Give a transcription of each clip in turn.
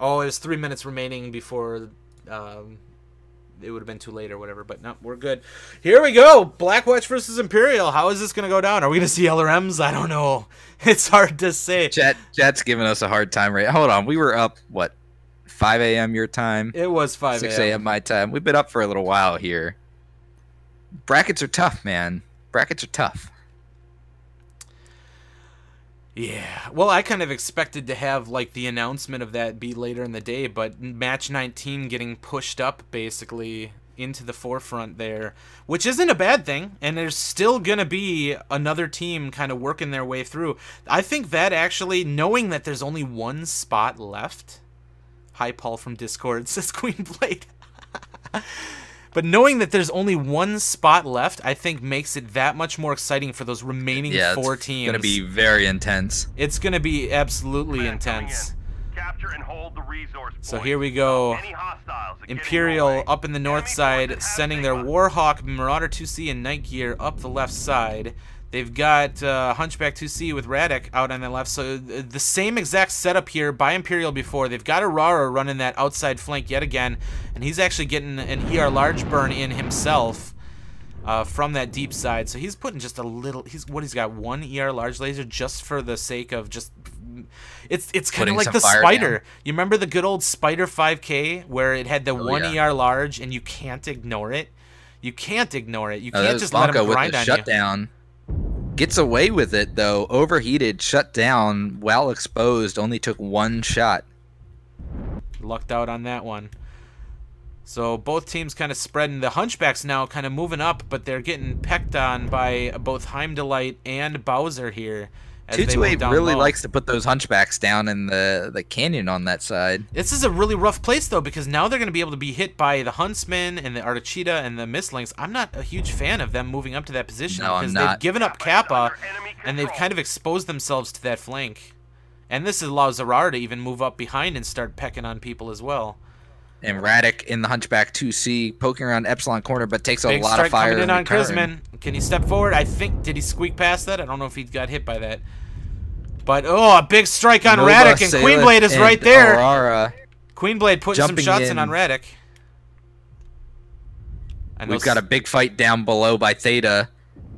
Oh, it was 3 minutes remaining before it would have been too late or whatever. But no, we're good. Here we go. Blackwatch versus Imperial. How is this going to go down? Are we going to see LRMs? I don't know. It's hard to say. Chat's giving us a hard time right. Hold on. We were up, what, 5 a.m. your time? It was 5 a.m. 6 a.m. my time. We've been up for a little while here. Brackets are tough, man. Brackets are tough. Yeah, well, I kind of expected to have, like, the announcement of that be later in the day, but match 19 getting pushed up, basically, into the forefront there, which isn't a bad thing, and there's still gonna be another team kind of working their way through. I think that actually, knowing that there's only one spot left, hi, Paul from Discord, says Queen Blade. But knowing that there's only one spot left, I think makes it that much more exciting for those remaining 4 teams. It's going to be very intense. It's going to be absolutely intense. Capture and hold the resource So point. here we go. Any hostiles are Imperial getting away. up in the north side, sending their Warhawk, Marauder 2C, and Night Gear up the left side. They've got Hunchback 2C with Radek out on the left. So the same exact setup here by Imperial before. They've got Aurora running that outside flank yet again. And he's actually getting an ER large burn in himself from that deep side. So he's putting just a little... He's got 1 ER large laser just for the sake of just... It's kind of like the Spider. Down. You remember the good old Spider 5K where it had the 1 ER large and you can't ignore it? You can't ignore it. You can't just let him grind on shutdown. Gets away with it, though. Overheated, shut down, well exposed, only took 1 shot. Lucked out on that one. So both teams kind of spreading. The Hunchbacks now kind of moving up, but they're getting pecked on by both Heimdallite and Bowser here. 228 really likes to put those Hunchbacks down in the canyon on that side. This is a really rough place, though, because now they're going to be able to be hit by the Huntsman and the Arctic Cheetah and the Mistlings. I'm not a huge fan of them moving up to that position because they've given up Kappa and they've kind of exposed themselves to that flank. And this allows Aurora to even move up behind and start pecking on people as well. And Radek in the Hunchback 2C poking around Epsilon corner, but takes a lot of fire. Coming in on Krisman. Can he step forward? I think, did he squeak past that? I don't know if he got hit by that. But, oh, a big strike on Radek, and Queenblade is right there. Aurora Queenblade putting some shots in on Radek. We've got a big fight down below by Theta.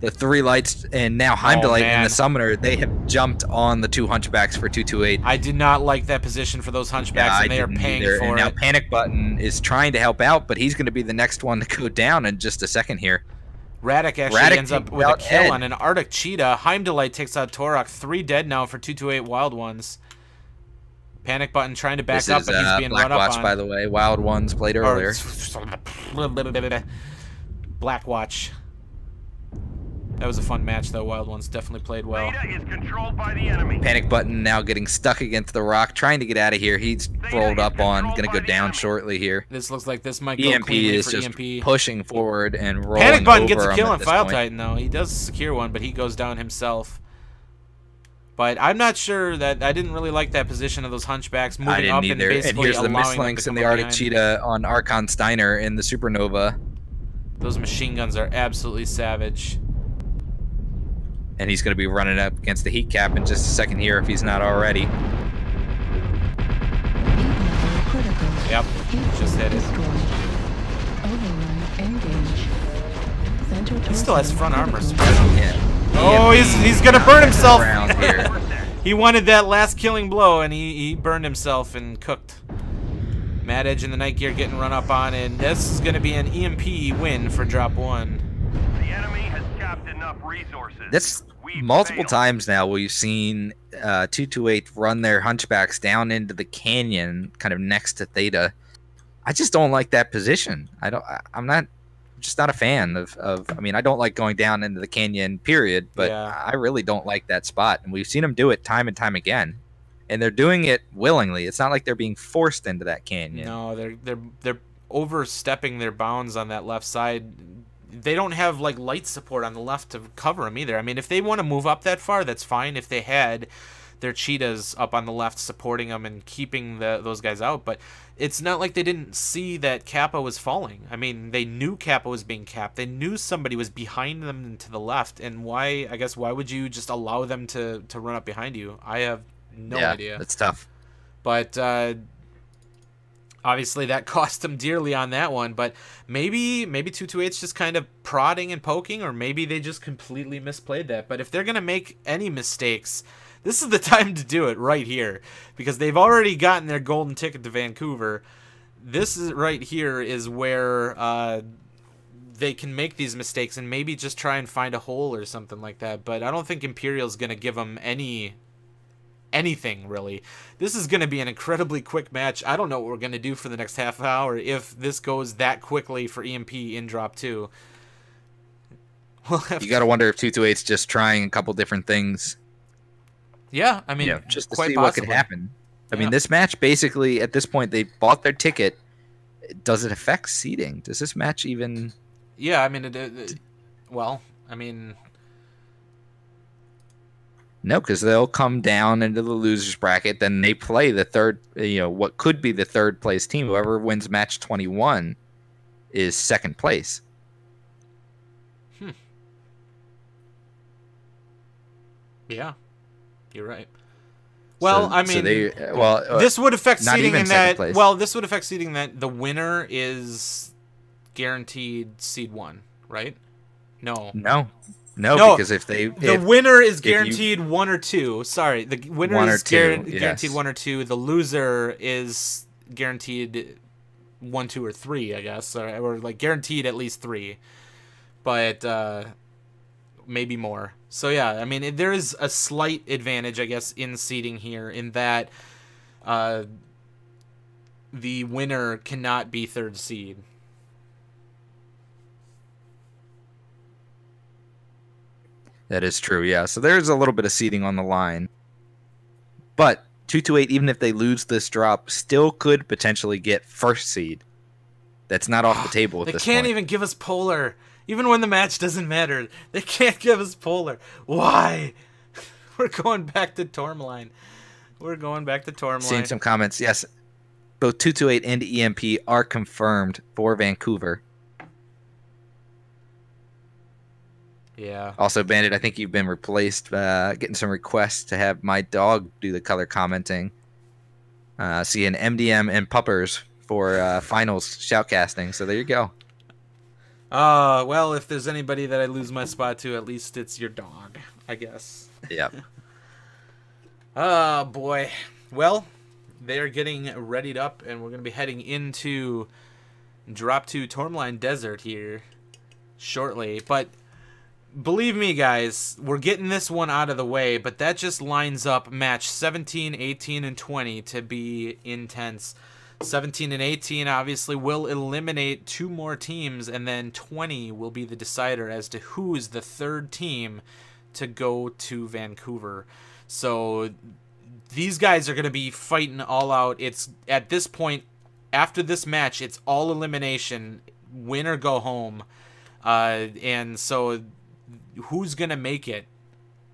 The 3 lights, and now Heimdallite and the Summoner, they have jumped on the 2 Hunchbacks for 228. I did not like that position for those Hunchbacks, and they are paying for it. And now Panic Button is trying to help out, but he's going to be the next one to go down in just a second here. Radek actually ends up with a kill on an Arctic Cheetah. Heimdallite takes out Torok. 3 dead now for 228 Wild Ones. Panic Button trying to back up, but he's being run up on. Blackwatch, by the way. Wild Ones played earlier. Blackwatch. That was a fun match, though. Wild Ones definitely played well. Is controlled by the enemy. Panic Button now getting stuck against the rock, trying to get out of here. He's rolled up on, going to go down shortly here. This looks like this might go EMP is just EMP. pushing forward and rolling Panic Button over gets a kill on File point. Titan, though. He does secure one, but he goes down himself. But I'm not sure that I didn't really like that position of those Hunchbacks moving up and basically and here's the Mislinks and the Arctic Cheetah on Archon Steiner in the Supernova. Those machine guns are absolutely savage. And he's going to be running up against the heat cap in just a second here if he's not already. Yep, just hit it. He still has front armor. Yeah. Oh, he's going to burn himself. He wanted that last killing blow, and he burned himself and cooked. Mad Edge and the Night Gear getting run up on, and this is going to be an EMP win for Drop 1. The enemy has capped enough resources. That's multiple times now we've seen 228 run their Hunchbacks down into the canyon, kind of next to Theta. I just don't like that position. I'm just not a fan of. I mean, I don't like going down into the canyon, period. But I really don't like that spot, and we've seen them do it time and time again. And they're doing it willingly. It's not like they're being forced into that canyon. No, they're overstepping their bounds on that left side. They don't have like light support on the left to cover them either. I mean, if they want to move up that far, that's fine. If they had their cheetahs up on the left supporting them and keeping those guys out, but it's not like they didn't see that Kappa was falling. I mean, they knew Kappa was being capped. They knew somebody was behind them and to the left. And why would you just allow them to run up behind you? I have no idea. That's tough. But Obviously, that cost them dearly on that one, but maybe 228's just kind of prodding and poking, or maybe they just completely misplayed that. But if they're going to make any mistakes, this is the time to do it right here, because they've already gotten their golden ticket to Vancouver. This is right here is where they can make these mistakes and maybe just try and find a hole or something like that. But I don't think Imperial's going to give them anything, really. This is going to be an incredibly quick match. I don't know what we're going to do for the next half hour if this goes that quickly for EMP in drop 2. You got to wonder if 228's just trying a couple different things. Yeah, I mean, just to quite see possibly what could happen. I mean, this match, basically, at this point, they bought their ticket. Does it affect seeding? Does this match even... Yeah, I mean, well, I mean... No, because they'll come down into the losers bracket, then they play the third, what could be the third place team. Whoever wins match 21 is second place. Yeah, you're right. Well, I mean, this would affect seeding in that. Place. Well, this would affect seeding that the winner is guaranteed seed 1, right? No, because if the winner is guaranteed 1 or 2. Sorry, the winner is guaranteed 1 or 2. The loser is guaranteed 1, 2, or 3, I guess, or like guaranteed at least 3, but maybe more. So yeah, I mean, there is a slight advantage, I guess, in seeding here in that the winner cannot be third seed. That is true, yeah. So there's a little bit of seeding on the line. But 228, even if they lose this drop, still could potentially get first seed. That's not off the table at this point. They can't even give us polar. Even when the match doesn't matter, they can't give us polar. Why? We're going back to Tourmaline. Seeing some comments. Yes, both 228 and EMP are confirmed for Vancouver. Yeah. Also, Bandit, I think you've been replaced. Getting some requests to have my dog do the color commenting. Seeing MDM and Puppers for finals shoutcasting. So there you go. Well, if there's anybody that I lose my spot to, at least it's your dog, I guess. Yep. Oh, boy. Well, they're getting readied up, and we're going to be heading into Drop 2 Tourmaline Desert here shortly. But believe me, guys, we're getting this one out of the way, but that just lines up match 17, 18, and 20 to be intense. 17 and 18 obviously will eliminate 2 more teams, and then 20 will be the decider as to who is the third team to go to Vancouver. So these guys are going to be fighting all out. It's at this point, after this match, it's all elimination, win or go home. And so who's going to make it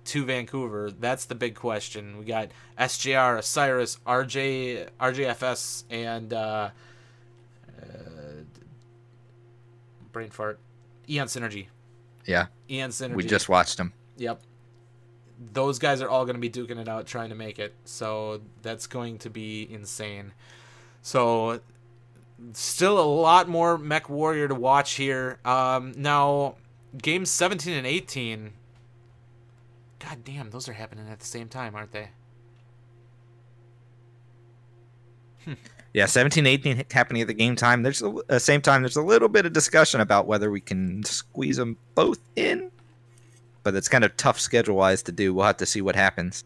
to Vancouver? That's the big question. We got SJR, Osiris, RJFS, and brain fart, Eon Synergy. Yeah. Eon Synergy. We just watched them. Yep. Those guys are all going to be duking it out trying to make it. So that's going to be insane. So still a lot more Mech Warrior to watch here. Now, games 17 and 18... God damn, those are happening at the same time, aren't they? Yeah, 17, 18 happening at the game time. There's same time. There's a little bit of discussion about whether we can squeeze them both in, but it's kind of tough schedule-wise to do. We'll have to see what happens.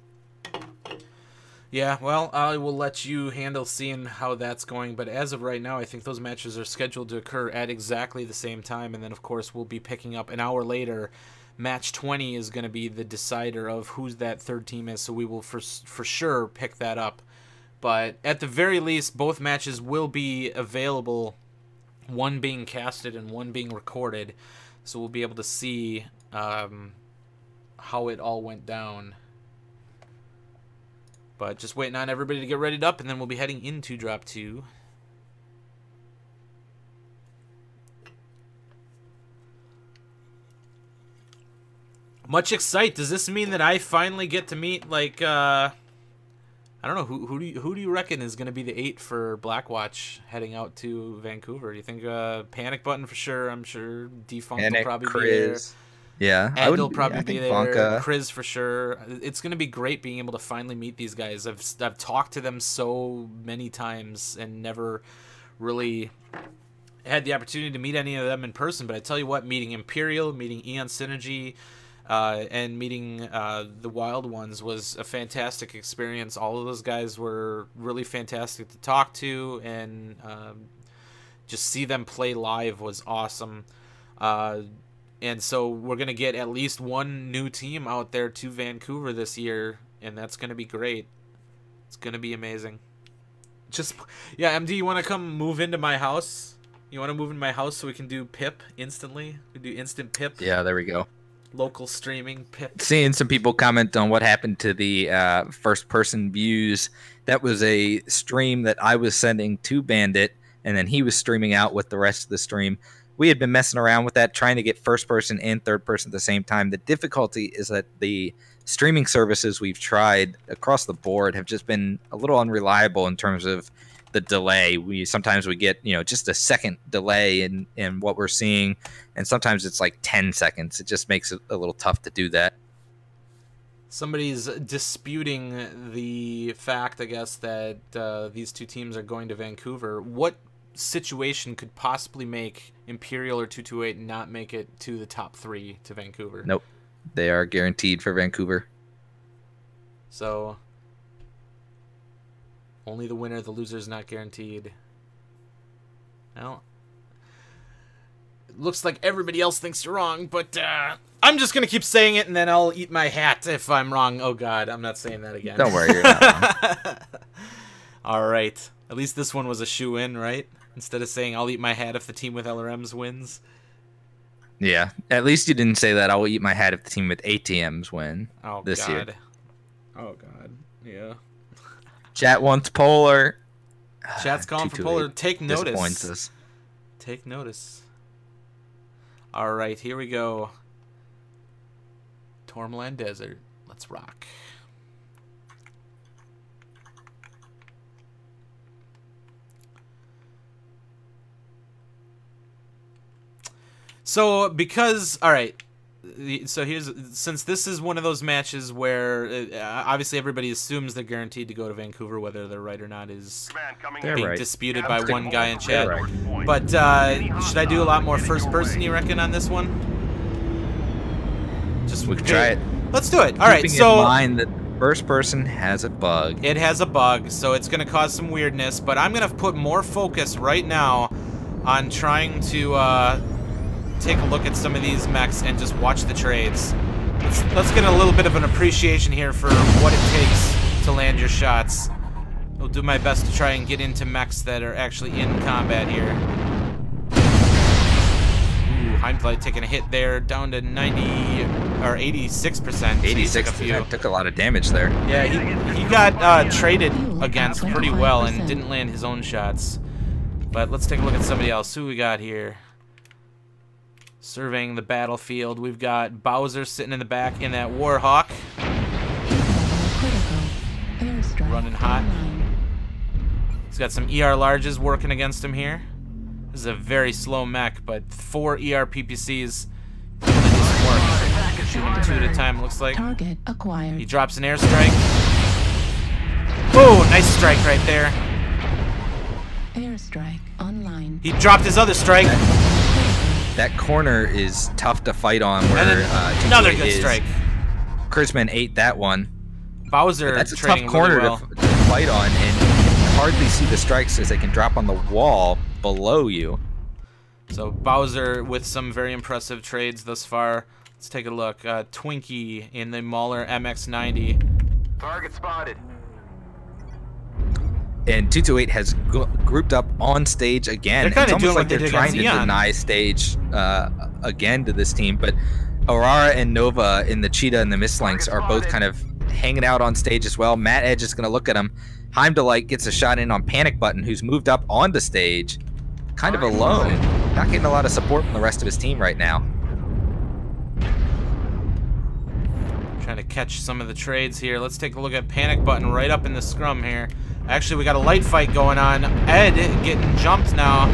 Yeah, well, I will let you handle seeing how that's going, but as of right now, I think those matches are scheduled to occur at exactly the same time, and then, of course, we'll be picking up an hour later. Match 20 is going to be the decider of who's that third team is, so we will for sure pick that up. But at the very least, both matches will be available, one being casted and one being recorded, so we'll be able to see how it all went down. But just waiting on everybody to get readied up, and then we'll be heading into Drop 2. Much excite. Does this mean that I finally get to meet, like, I I don't know who do you reckon is going to be the 8 for Blackwatch heading out to Vancouver? Do you think Panic Button for sure? I'm sure Defunct will probably be there. Yeah, Ed will probably be there. Vonka. Chris for sure. It's going to be great being able to finally meet these guys. I've talked to them so many times and never really had the opportunity to meet any of them in person. But I tell you what, meeting Imperial, meeting Eon Synergy, and meeting the Wild Ones was a fantastic experience. All of those guys were really fantastic to talk to, and just see them play live was awesome. And so we're going to get at least one new team out there to Vancouver this year, and that's going to be great. It's going to be amazing. Yeah, MD, you want to come move into my house? You want to move in my house so we can do PIP instantly? We do instant PIP. Yeah, there we go. Local streaming PIP. Seeing some people comment on what happened to the first-person views. That was a stream that I was sending to Bandit, and then he was streaming out with the rest of the stream. We had been messing around with that, trying to get first person and third person at the same time. The difficulty is that the streaming services we've tried across the board have just been a little unreliable in terms of the delay. Sometimes we get, just a second delay in what we're seeing, and sometimes it's like 10 seconds. It just makes it a little tough to do that. Somebody's disputing the fact, I guess, that these two teams are going to Vancouver. What situation could possibly make Imperial or 228 not make it to the top 3 to Vancouver? Nope. They are guaranteed for Vancouver. So only the winner, the loser's not guaranteed. Well, it looks like everybody else thinks you're wrong, but I'm just going to keep saying it, and then I'll eat my hat if I'm wrong. Oh, God, I'm not saying that again. Don't worry, you're not wrong. All right. At least this one was a shoe-in, right? Instead of saying, I'll eat my hat if the team with LRMs wins. Yeah, at least you didn't say that. I will eat my hat if the team with ATMs win this year. Oh, God. Yeah. Chat wants Polar. Chat's calling for Polar. Take notice. Disappoints us. Take notice. All right, here we go. Tormland Desert. Let's rock. So because, all right, so since this is one of those matches where obviously everybody assumes they're guaranteed to go to Vancouver, whether they're right or not is being disputed by one guy in chat. But should I do a lot more first person, you reckon, on this one? We could try it. Let's do it. All right, so keeping in mind that first person has a bug. It has a bug, so it's going to cause some weirdness, but I'm going to put more focus right now on trying to take a look at some of these mechs and just watch the trades. Let's get a little bit of an appreciation here for what it takes to land your shots. I'll do my best to try and get into mechs that are actually in combat here. Ooh, Heimdallr taking a hit there, down to 90 or 86%. 86% took a lot of damage there. Yeah, he got traded against pretty well and didn't land his own shots. But let's take a look at somebody else. Who we got here? Surveying the battlefield, we've got Bowser sitting in the back in that Warhawk. Running hot. He's got some ER larges working against him here. This is a very slow mech, but 4 ER PPCs able to do some work. Shooting 2 at a time, looks like. Target acquired. He drops an airstrike. Oh, nice strike right there. Airstrike online. He dropped his other strike. That corner is tough to fight on. Where, another good strike. Chrisman ate that one. Bowser, but that's a tough corner really well to fight on, and you can hardly see the strikes as they can drop on the wall below you. So Bowser with some very impressive trades thus far. Let's take a look. Twinkie in the Mauler MX-90. Target spotted. And 228 has grouped up on stage again. They're kind of doing like what they they're did trying against to Eon. deny stage again to this team, but Aurora and Nova in the Cheetah and the Mistlinks are both kind of hanging out on stage as well. Matt Edge is going to look at him. Heimdallr gets a shot in on Panic Button, who's moved up onto stage, kind of alone, not getting a lot of support from the rest of his team right now. Trying to catch some of the trades here. Let's take a look at panic button right up in the scrum here. Actually, we got a light fight going on. Ed getting jumped now.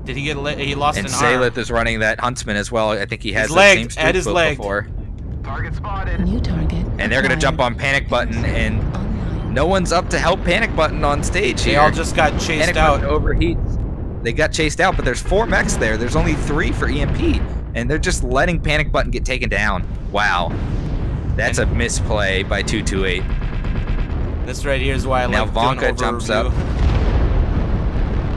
Did he get lit? He lost an arm. And Salith is running that Huntsman as well. I think he has He's the same legged. streak Ed is book legged. before. Target spotted. New target. And they're gonna jump on panic button, and Online. no one's up to help panic button on stage They here. all just got chased Panic out. button overheats. They got chased out, but there's 4 mechs there. There's only 3 for EMP, and they're just letting panic button get taken down. Wow, that's a misplay by 228. This right here is why I Now like doing Vonka jumps up.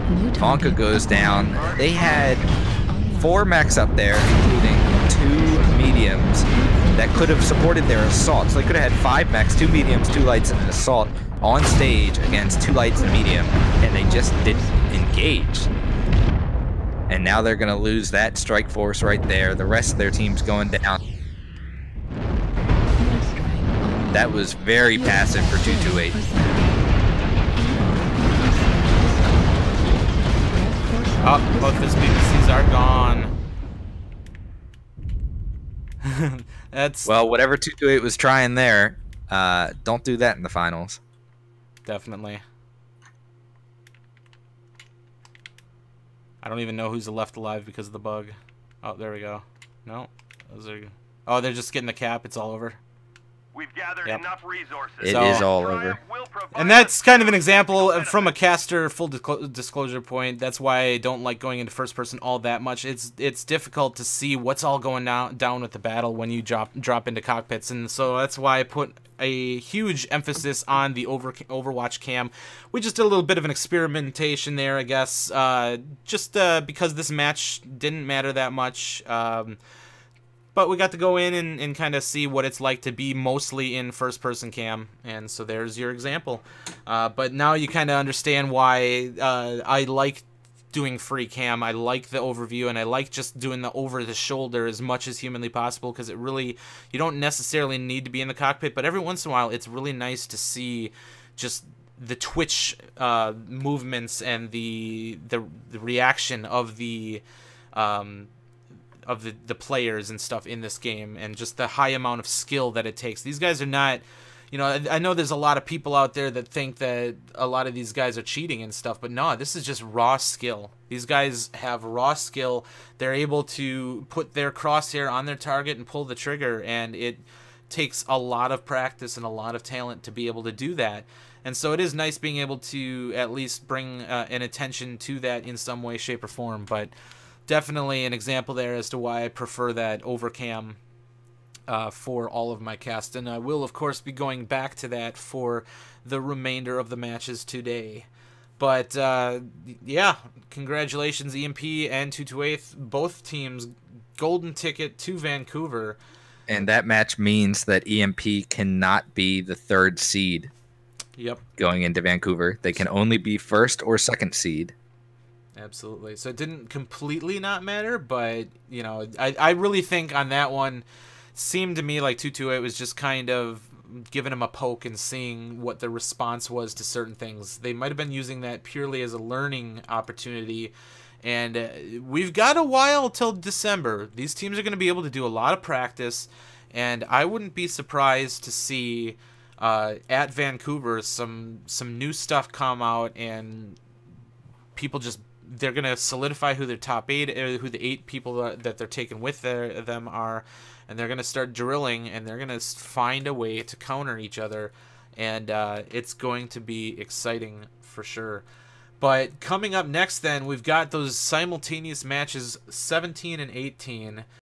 New target. Vonka goes down. acquired. They had Online. 4 mechs up there, including 2 mediums that could have supported their assault. So they could have had 5 mechs, 2 mediums, 2 lights, and an assault on stage against 2 lights and medium, and they just didn't engage. And now they're going to lose that strike force right there. The rest of their team's going down. Airstrike. That was very passive for 228. Oh, both his BBCs are gone. That's Well, whatever 228 was trying there, don't do that in the finals. definitely. I don't even know who's left alive because of the bug. Oh, there we go. No, those are. Oh, they're just getting the cap. It's all over. We've gathered Yep. enough resources. It So- is all Triumph over. will provide And that's us kind of an with example benefits. from a caster full disclosure point. That's why I don't like going into first person all that much. It's difficult to see what's all going down with the battle when you drop into cockpits, and so that's why I put a huge emphasis on the Overwatch cam. We just did a little bit of an experimentation there, I guess, just because this match didn't matter that much. But we got to go in and kind of see what it's like to be mostly in first-person cam, and so there's your example. But now you kind of understand why I like doing free cam. I like the overview, and I like just doing the over-the-shoulder as much as humanly possible, because it really, you don't necessarily need to be in the cockpit, but every once in a while it's really nice to see just the twitch movements and the reaction of the players and stuff in this game, and just the high amount of skill that it takes. These guys are not, you know, I know there's a lot of people out there that think that a lot of these guys are cheating and stuff, but no, this is just raw skill. These guys have raw skill. They're able to put their crosshair on their target and pull the trigger, and it takes a lot of practice and a lot of talent to be able to do that. And so it is nice being able to at least bring an attention to that in some way, shape, or form, but definitely an example there as to why I prefer that overcam for all of my cast. And I will, of course, be going back to that for the remainder of the matches today. But, yeah, congratulations, EMP and 228. Both teams, golden ticket to Vancouver. And that match means that EMP cannot be the 3rd seed Yep. going into Vancouver. They can only be 1st or 2nd seed. Absolutely. So it didn't completely not matter, but, you know, I really think on that one, seemed to me like 228 was just kind of giving him a poke and seeing what the response was to certain things. They might have been using that purely as a learning opportunity, and we've got a while till December. These teams are going to be able to do a lot of practice, and I wouldn't be surprised to see at Vancouver some new stuff come out, and people just, they're going to solidify who their top 8, who the 8 people that they're taking with them are, and they're going to start drilling, and they're going to find a way to counter each other, and it's going to be exciting for sure. But coming up next then, we've got those simultaneous matches 17 and 18.